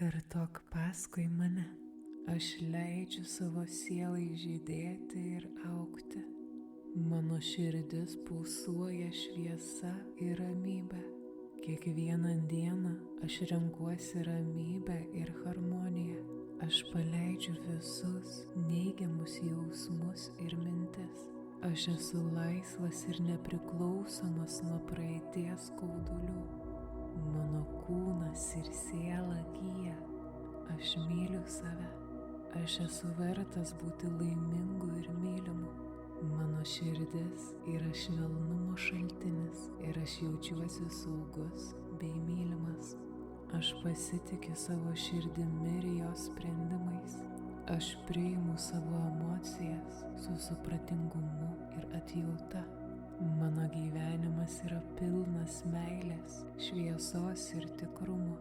Kartok paskui mane, aš leidžiu savo sielai žydėti ir augti. Mano širdis pulsuoja šviesa ir ramybė. Kiekvieną dieną aš renkuosi ramybę ir harmoniją. Aš paleidžiu visus neigiamus jausmus ir mintis. Aš esu laisvas ir nepriklausomas nuo praeities skaudulių. Mano kūnas ir siela gyja. Aš myliu save. Aš esu vertas būti laimingu ir mylimu. Mano širdis yra švelnumo šaltinis ir aš jaučiuosi saugus bei mylimas. Aš pasitikiu savo širdimi ir jos sprendimais. Aš priimu savo emocijas su supratingumu ir atjauta. Mano gyvenimas yra pilnas meilės, šviesos ir tikrumo.